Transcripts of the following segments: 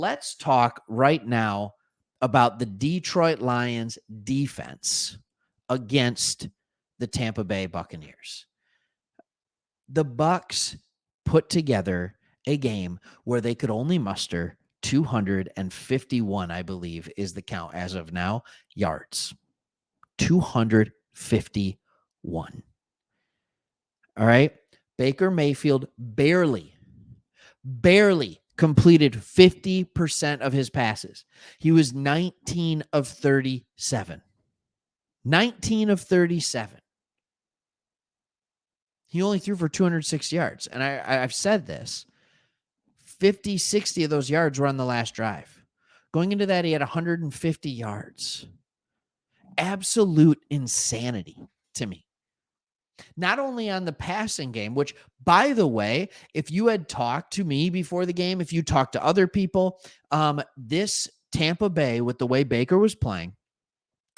Let's talk right now about the Detroit Lions defense against the Tampa Bay Buccaneers. The Bucs put together a game where they could only muster 251, I believe, is the count as of now, yards. 251. All right. Baker Mayfield barely completed 50% of his passes. He was 19 of 37. 19 of 37. He only threw for 206 yards. And I've said this. 50, 60 of those yards were on the last drive. Going into that, he had 150 yards. Absolute insanity to me. Not only on the passing game, which, by the way, if you had talked to me before the game, if you talked to other people, this Tampa Bay, with the way Baker was playing,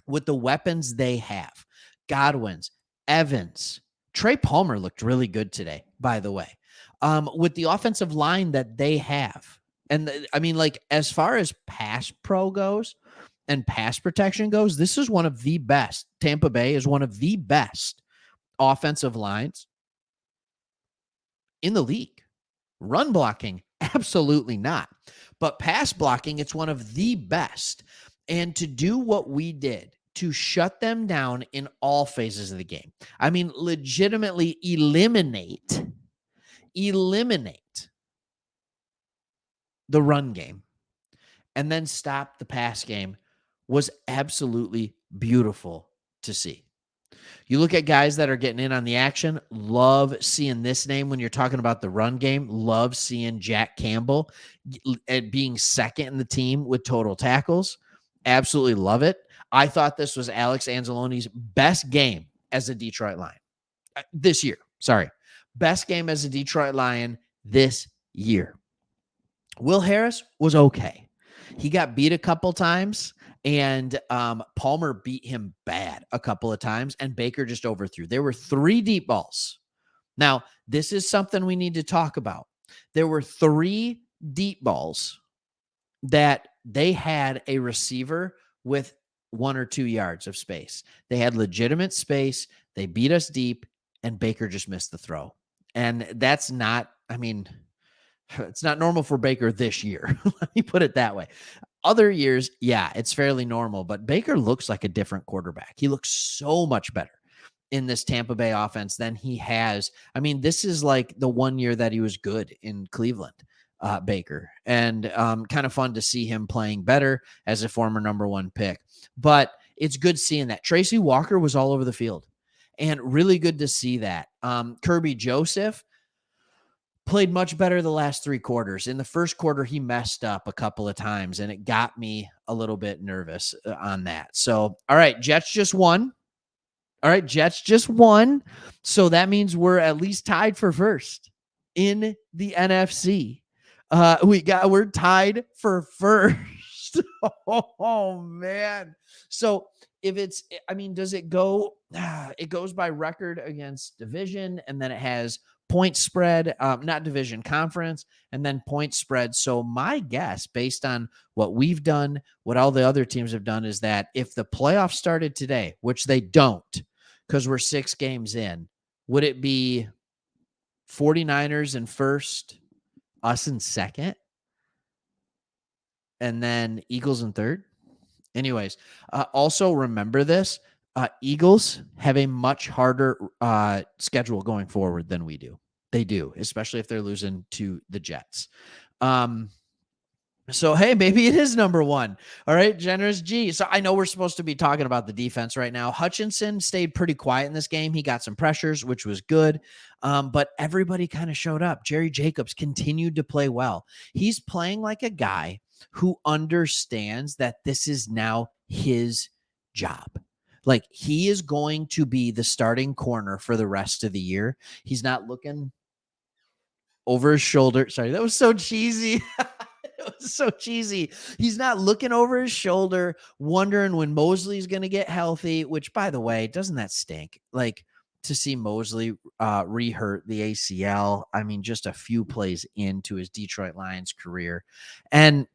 with the weapons they have, Godwin's, Evans, Trey Palmer looked really good today, by the way, with the offensive line that they have. And as far as pass pro goes and pass protection goes, this is one of the best. Tampa Bay is one of the best offensive lines in the league. Run blocking, absolutely not. But pass blocking, it's one of the best. And to do what we did, to shut them down in all phases of the game. I mean, legitimately eliminate the run game and then stop the pass game was absolutely beautiful to see. You look at guys that are getting in on the action, love seeing this name when you're talking about the run game, love seeing Jack Campbell being second in the team with total tackles. Absolutely love it. I thought this was Alex Anzalone's best game as a Detroit Lion this year. Sorry. Best game as a Detroit Lion this year. Will Harris was okay. He got beat a couple times, and Palmer beat him bad a couple of times, and Baker just overthrew. There were 3 deep balls. Now, this is something we need to talk about. There were 3 deep balls that they had a receiver with 1 or 2 yards of space. They had legitimate space. They beat us deep, and Baker just missed the throw. And that's not, it's not normal for Baker this year. Let me put it that way. Other years, yeah, it's fairly normal, but Baker looks like a different quarterback. He looks so much better in this Tampa Bay offense than he has. This is like the one year that he was good in Cleveland, Baker, and kind of fun to see him playing better as a former number 1 pick. But it's good seeing that. Tracy Walker was all over the field, and really good to see that. Kirby Joseph played much better the last 3 quarters. In the first quarter, he messed up a couple of times, and it got me a little bit nervous on that. So, all right, Jets just won. So that means we're at least tied for first in the NFC. We're tied for first. Oh man. So if it's, does it go? It goes by record against division, and then it has point spread, not division, conference, and then point spread. So my guess, based on what we've done, what all the other teams have done, is that if the playoffs started today, which they don't, because we're 6 games in, would it be 49ers in first, us in second, and then Eagles in third? Anyways, also remember this. Eagles have a much harder schedule going forward than we do. They do, especially if they're losing to the Jets. So, hey, maybe it is number 1. All right, Generous G. So I know we're supposed to be talking about the defense right now. Hutchinson stayed pretty quiet in this game. He got some pressures, which was good. But everybody kind of showed up. Jerry Jacobs continued to play well. He's playing like a guy who understands that this is now his job. Like, he is going to be the starting corner for the rest of the year. He's not looking over his shoulder. Sorry, that was so cheesy. It was so cheesy. He's not looking over his shoulder, wondering when Mosley's going to get healthy, which, by the way, doesn't that stink? Like, to see Mosley re-hurt the ACL, just a few plays into his Detroit Lions career. And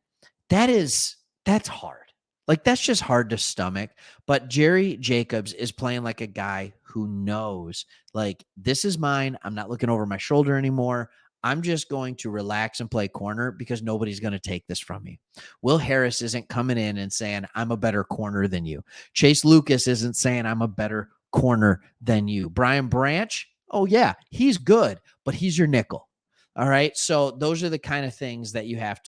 That is that's hard. Like, that's just hard to stomach. But Jerry Jacobs is playing like a guy who knows, like, this is mine. I'm not looking over my shoulder anymore. I'm just going to relax and play corner because nobody's going to take this from me. Will Harris isn't coming in and saying, I'm a better corner than you. Chase Lucas isn't saying, I'm a better corner than you. Brian Branch, oh, yeah, he's good, but he's your nickel. All right. So those are the kind of things that you have